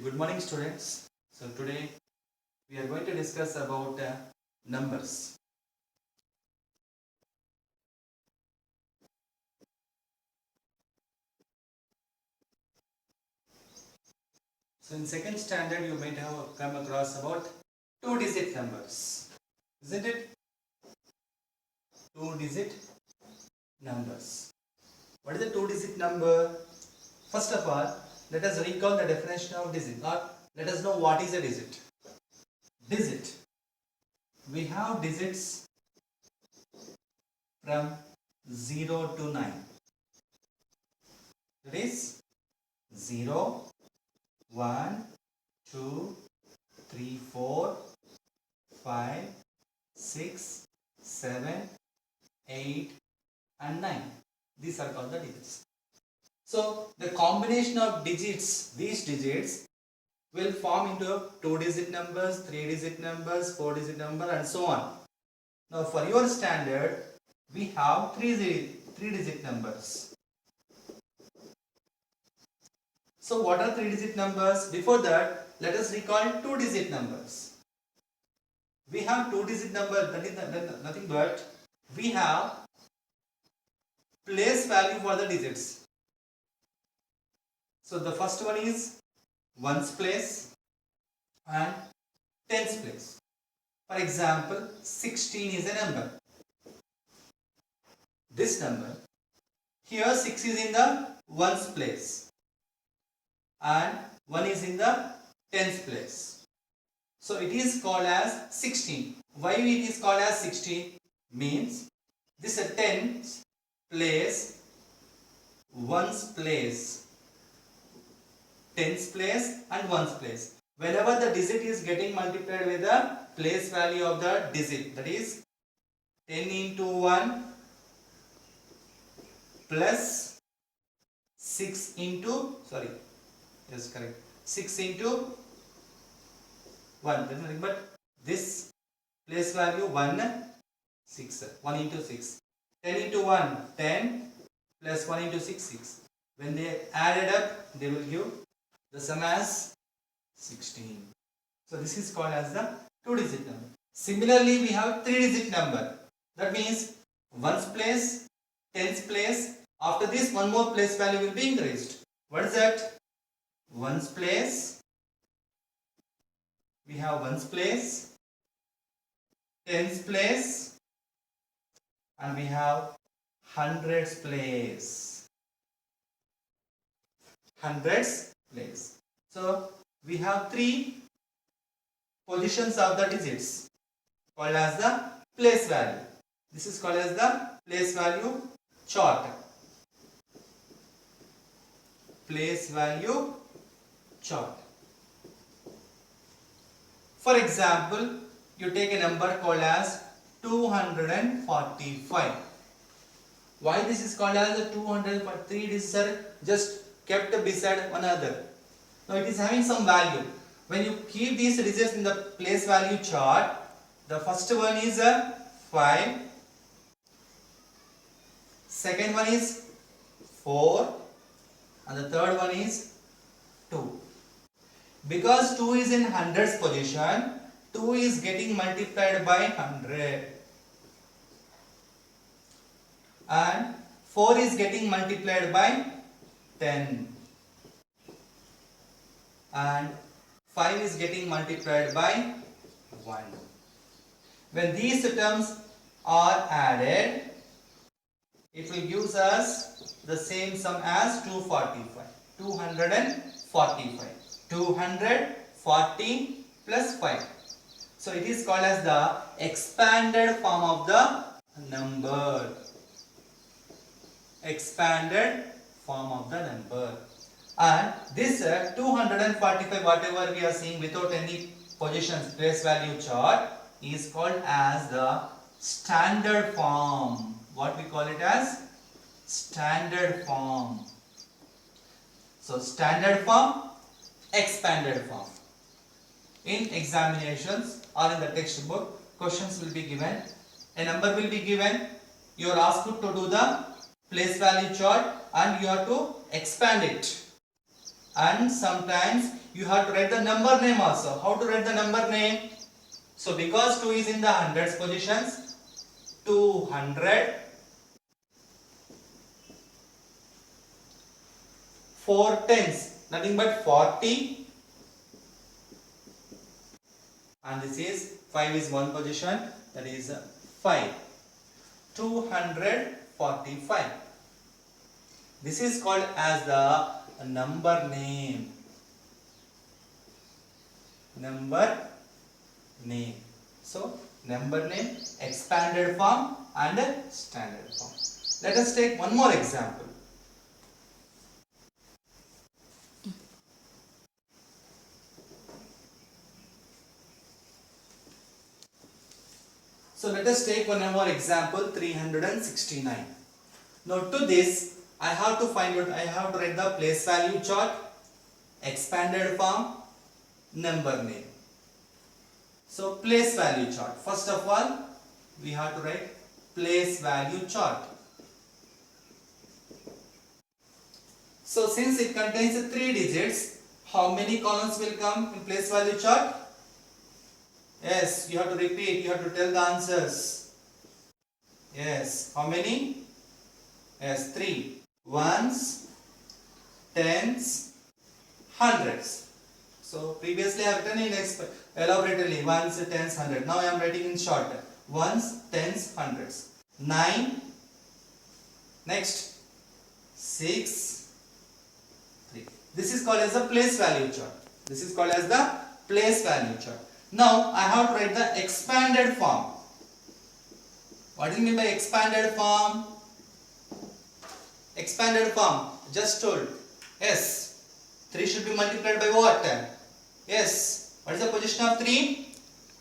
Good morning, students. So today we are going to discuss about numbers. So in second standard you might have come across about two-digit numbers, isn't it? Two-digit numbers. What is a two-digit number? First of all, let us recall the definition of digit, or let us know what is a digit. Digit. We have digits from 0 to 9. That is 0, 1, 2, 3, 4, 5, 6, 7, 8 and 9. These are called the digits. So the combination of digits, these digits will form into two-digit numbers, three-digit numbers, four-digit number and so on. Now for your standard, we have three-digit numbers. So what are three-digit numbers? Before that, let us recall two-digit numbers. We have two-digit number, that is nothing but we have place value for the digits. So the first one is ones place and tens place. For example, 16 is a number. This number, here 6 is in the ones place and 1 is in the tens place. So it is called as 16. Why it is called as 16? Means this is a tens place, ones place, tens place and ones place. Whenever the digit is getting multiplied with the place value of the digit, that is 10 into 1 plus 6 into, 6 into 1, nothing but this place value 1 into 6. 10 into 1, 10 plus 1 into 6, 6. When they added up, they will give the sum as 16. So this is called as the two-digit number. Similarly, we have three-digit number. That means ones place, tens place. After this, one more place value will be increased. What is that? Ones place. We have ones place, tens place, and we have hundreds place. Hundreds place. So we have three positions of the digits called as the place value. This is called as the place value chart. Place value chart. For example, you take a number called as 245. Why this is called as 243? These are just kept beside one another. Now it is having some value. When you keep these digits in the place value chart, the first one is 5, second one is 4, and the third one is 2. Because 2 is in hundreds position, 2 is getting multiplied by 100 and 4 is getting multiplied by 10 and 5 is getting multiplied by 1. When these terms are added, it will give us the same sum as 245. 245. 240 plus 5. So it is called as the expanded form of the number. Expanded form of the number. And this 245, whatever we are seeing without any positions, place value chart, is called as the standard form. What we call it as? Standard form. So standard form, expanded form. In examinations or in the textbook, questions will be given. A number will be given. You are asked to do the place value chart and you have to expand it. And sometimes you have to write the number name also. How to write the number name? So because 2 is in the hundreds positions, 200, 4 tens, nothing but 40, and this is 5 is one position, that is 5. 245. This is called as the number name. Number name. So number name, expanded form and standard form. Let us take one more example. So let us take one more example, 369. Now to this, I have to find out, I have to write the place value chart, expanded form, number name. So place value chart. First of all, we have to write place value chart. So since it contains 3 digits, how many columns will come in place value chart? Yes, you have to repeat, you have to tell the answers. Yes, how many? Yes, 3. Ones, tens, hundreds. So previously I have written in elaborately ones, tens, hundred. Now I am writing in short. Ones, tens, hundreds. 9. Next, 6, 3. This is called as the place value chart. This is called as the place value chart. Now I have to write the expanded form. What do you mean by expanded form? Expanded form, just told. Yes, 3 should be multiplied by what? Yes, what is the position of 3?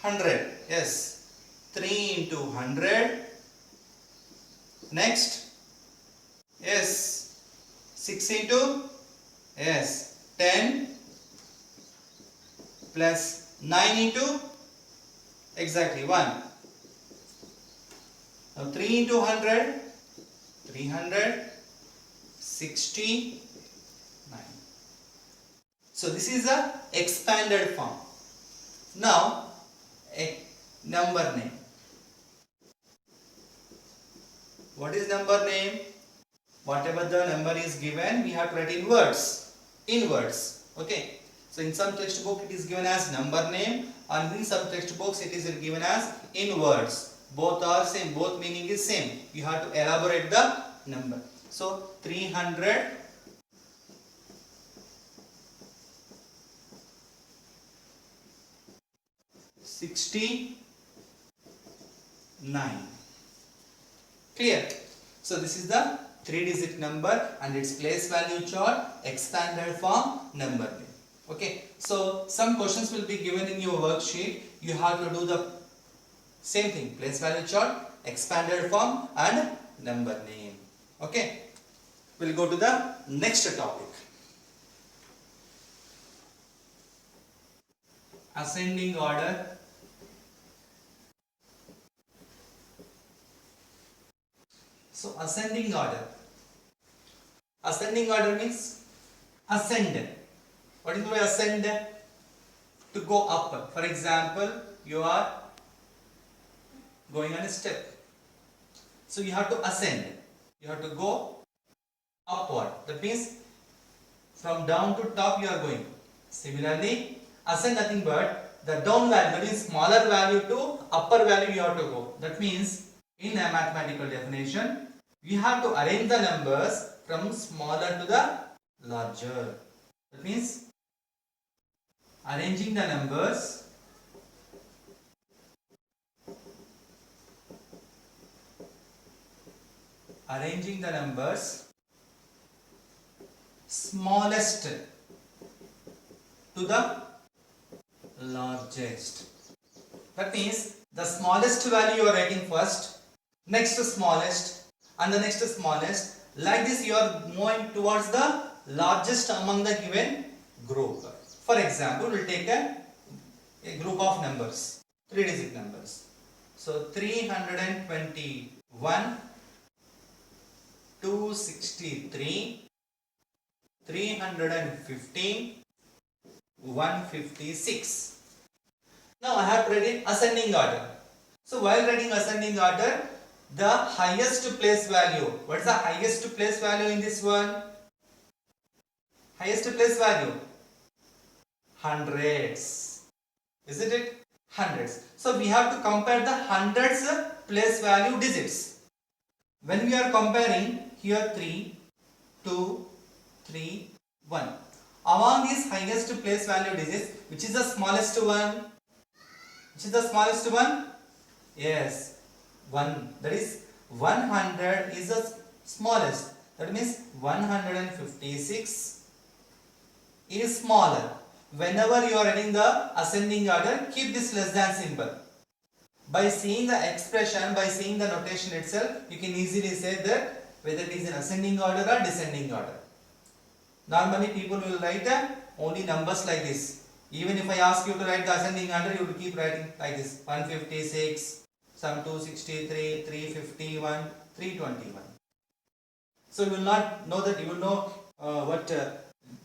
100. Yes, 3 into 100. Next, yes, 6 into, yes, 10 plus 9 into, exactly 1. Now 3 into 100, 369. So this is a expanded form. Now a number name. What is number name? Whatever the number is given, we have to write in words. In words. Okay. So in some textbook it is given as number name, and in some textbooks it is given as in words. Both are same, both meaning is same. You have to elaborate the number. So 369. Clear? So this is the 3-digit number and its place value chart, expanded form, number name. Okay. So some questions will be given in your worksheet. You have to do the same thing, place value chart, expanded form and number name. Okay. We'll go to the next topic. Ascending order. So ascending order. Ascending order means ascend. What is the way ascend? To go up. For example, you are going on a step. So you have to ascend. You have to go upward. That means from down to top you are going. Similarly, ascend nothing but the down value, that is smaller value to upper value you have to go. That means in a mathematical definition, we have to arrange the numbers from smaller to the larger. That means arranging the numbers smallest to the largest. That means the smallest value you are writing first, next smallest, and the next smallest. Like this you are moving towards the largest among the given group. For example, we will take a group of numbers, 3-digit numbers. So 321, 263, 315, 156. Now I have to write in ascending order. So while writing ascending order, the highest place value. What is the highest place value in this one? Highest place value? Hundreds. Isn't it? Hundreds. So we have to compare the hundreds place value digits. When we are comparing here 3, 2, 3, 1. Among these highest place value digits, which is the smallest one? Which is the smallest one? Yes, 1. That is 100 is the smallest. That means 156 is smaller. Whenever you are writing the ascending order, keep this less than symbol. By seeing the expression, by seeing the notation itself, you can easily say that whether it is in ascending order or descending order. Normally people will write only numbers like this. Even if I ask you to write the ascending order, you will keep writing like this: 156, some 263, 351, 321. So you will not know that, you will know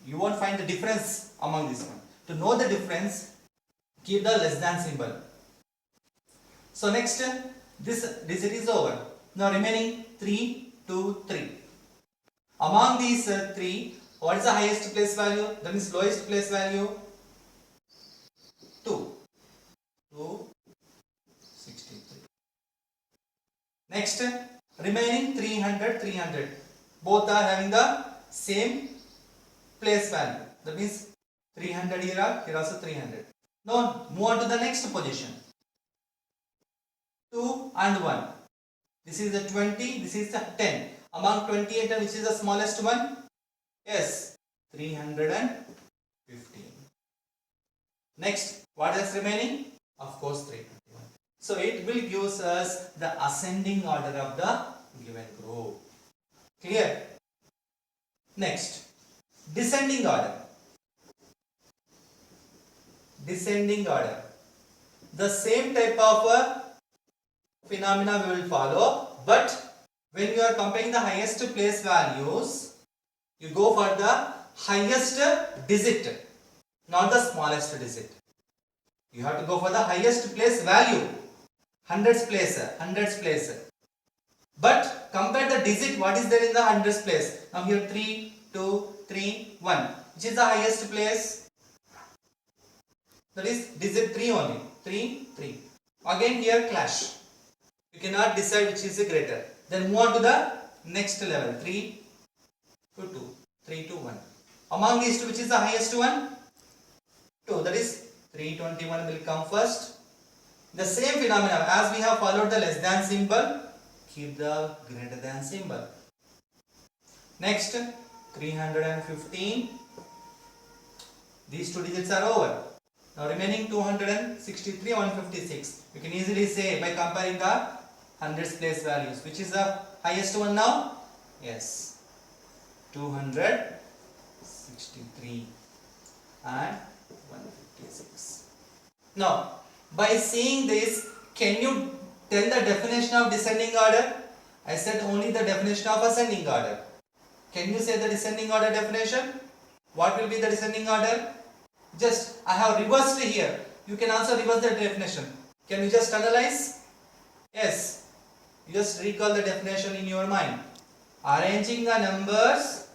you won't find the difference among this one. To know the difference, keep the less than symbol. So next, this digit is over. Now remaining 3, 2, 3. Among these 3, what is the highest place value? That means lowest place value? 2. 263. Next, remaining 300, 300. Both are having the same place value. That means 300 here also 300. Now move on to the next position. 2 and 1. This is the 20, this is the 10. Among 20 and 10, which is the smallest one? Yes, 315. Next, what is remaining? Of course, 321. So it will give us the ascending order of the given group. Clear? Next, descending order. Descending order. The same type of phenomena we will follow, but when you are comparing the highest place values, you go for the highest digit, not the smallest digit. You have to go for the highest place value, hundreds place. But compare the digit, what is there in the hundreds place? Now here 3, 2, 3, 1. Which is the highest place? That is digit 3 only. 3, 3. Again here clash. You cannot decide which is greater. Then move on to the next level. 3 to 2. 3 to 1. Among these two, which is the highest one? 2. That is 321 will come first. The same phenomena, as we have followed the less than symbol, keep the greater than symbol. Next, 315. These two digits are over. Now remaining 263, 156. You can easily say by comparing the hundreds place values. Which is the highest one now? Yes, 263 and 156. Now, by seeing this, can you tell the definition of descending order? I said only the definition of ascending order. Can you say the descending order definition? What will be the descending order? Just, I have reversed here. You can also reverse the definition. Can you just analyze? Yes. You just recall the definition in your mind. Arranging the numbers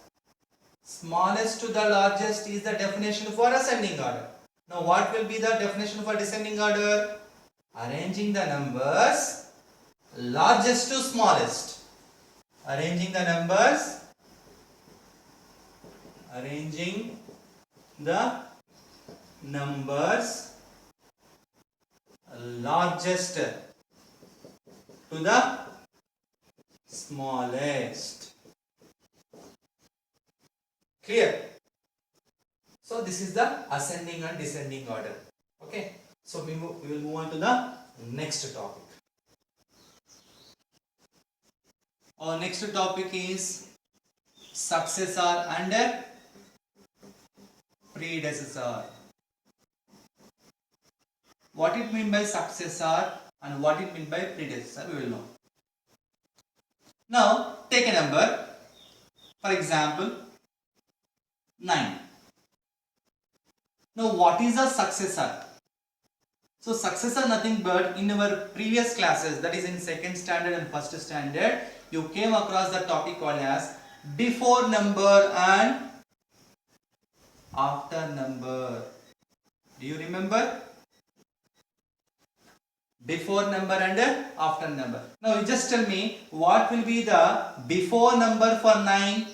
smallest to the largest is the definition for ascending order. Now what will be the definition for descending order? Arranging the numbers largest to smallest. Arranging the numbers. Arranging the numbers largest to the smallest. Clear? So this is the ascending and descending order. Okay. So we will move on to the next topic. Our next topic is successor and predecessor. What it means by successor and what it means by predecessor, we will know. Now take a number, for example 9. Now what is a successor? So successor nothing but in our previous classes, that is in second standard and first standard, you came across the topic called as before number and after number. Do you remember? Before number and after number. Now you just tell me what will be the before number for 9?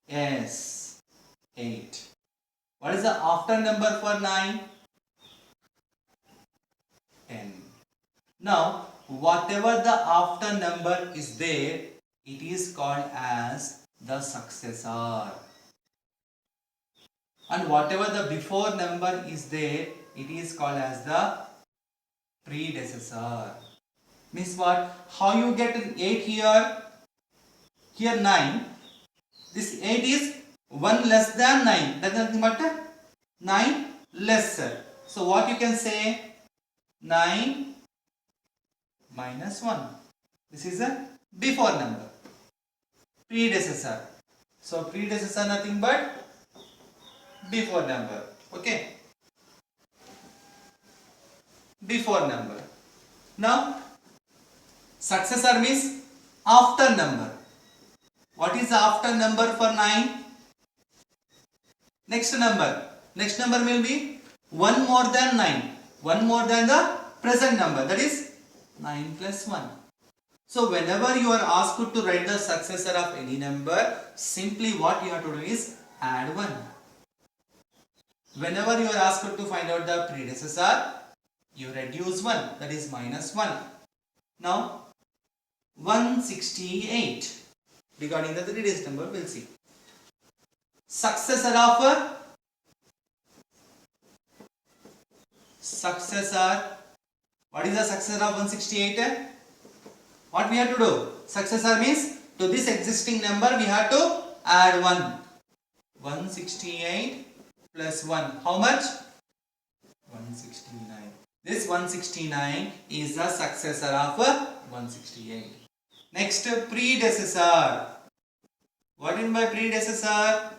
Yes, 8. What is the after number for 9? 10. Now whatever the after number is there, it is called as the successor. And whatever the before number is there, it is called as the predecessor. Means what? How you get 8 here? Here 9. This 8 is 1 less than 9. That is nothing but 9 lesser. So what you can say? 9 minus 1. This is a before number. Predecessor. So predecessor nothing but before number. Okay. Before number. Now successor means after number. What is the after number for 9? Next number. Next number will be 1 more than 9. 1 more than the present number. That is 9 plus 1. So whenever you are asked to write the successor of any number, simply what you have to do is add 1. Whenever you are asked to find out the predecessor, you reduce 1. That is minus 1. Now 168. Regarding the 3 digit number, we'll see. Successor of successor. What is the successor of 168? What we have to do? Successor means to this existing number we have to add 1. 168 plus 1. How much? 169. This 169 is the successor of 168. Next, predecessor. What in by predecessor?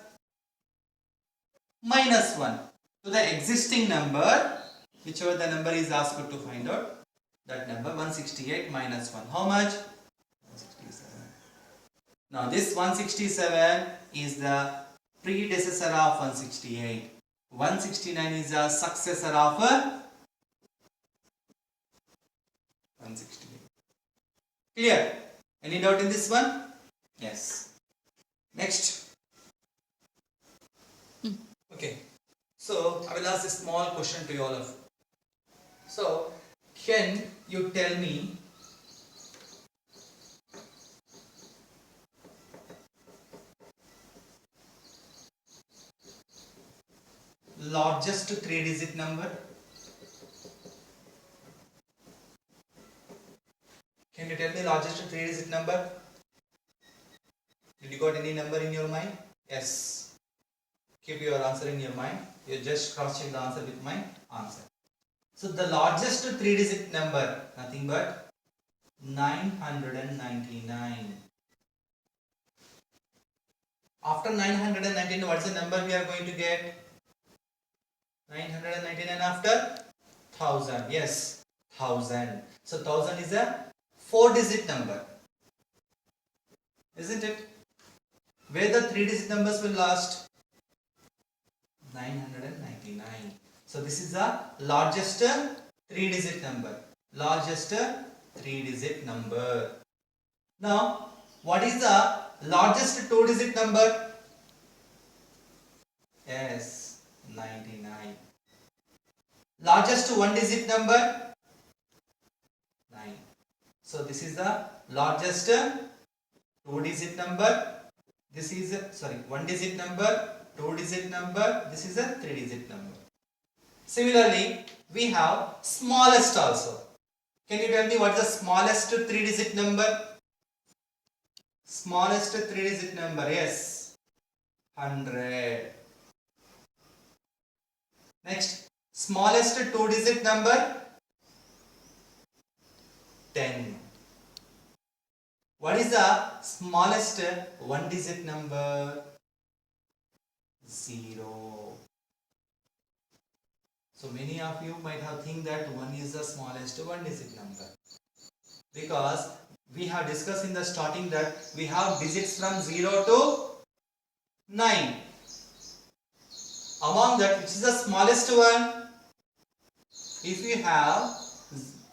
Minus 1. To the existing number, whichever the number is asked to find out, that number 168 minus 1. How much? 167. Now this 167 is the predecessor of 168. 169 is the successor of 168. Clear? Any doubt in this one? Yes. Next. Okay. So I will ask a small question to you all of you. So can you tell me largest 3-digit number? Can you tell me largest 3-digit number? Did you got any number in your mind? Yes. Keep your answer in your mind. You just cross check the answer with my answer. So the largest 3-digit number, nothing but 999. After 999, what's the number we are going to get? 999 after 1000. Yes, 1000. So 1000 is a 4-digit number, isn't it? Where the 3-digit numbers will last? 999. So this is the largest 3-digit number. Largest 3-digit number. Now, what is the largest 2-digit number? Yes, 99. Largest 1-digit number? 9. So this is the largest 2-digit number. This is 1-digit number, 2-digit number. This is a 3-digit number. Similarly, we have smallest also. Can you tell me what is the smallest 3-digit number? Smallest 3-digit number, yes, 100. Next, smallest 2-digit number? 10. What is the smallest 1-digit number? 0. So many of you might have think that 1 is the smallest one digit number, because we have discussed in the starting that we have digits from 0 to 9. Among that, which is the smallest one? If you have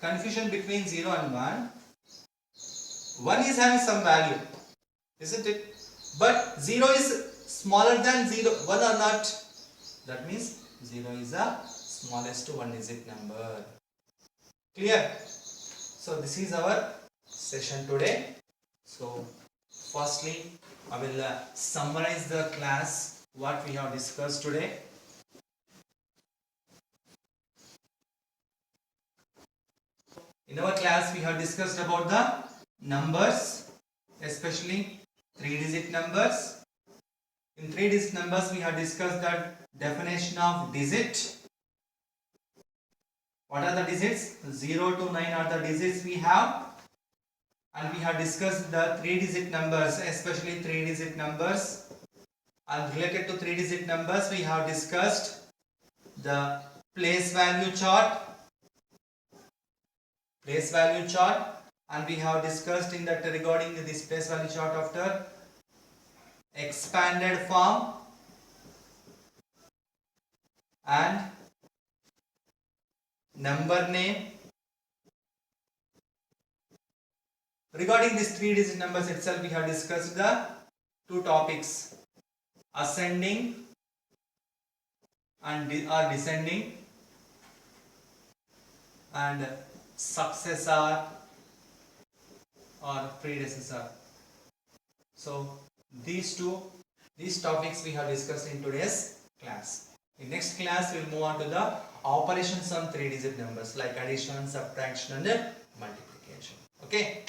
confusion between 0 and 1, 1 is having some value, isn't it? But 0 is smaller than 1 or not? That means 0 is the smallest one digit number. Clear? So this is our session today. So firstly, I will summarize the class, what we have discussed today. In our class, we have discussed about the numbers, especially 3-digit numbers. In 3-digit numbers, we have discussed the definition of digit. What are the digits? 0 to 9 are the digits we have. And we have discussed the 3-digit numbers, especially 3-digit numbers. And related to 3-digit numbers, we have discussed the place value chart. Place value chart, and we have discussed in that regarding this place value chart after expanded form and number name. Regarding these 3-digit numbers itself, we have discussed the two topics, ascending and or descending, and successor or predecessor. So these topics we have discussed in today's class. In next class, we will move on to the operations on 3-digit numbers like addition, subtraction and multiplication. Okay.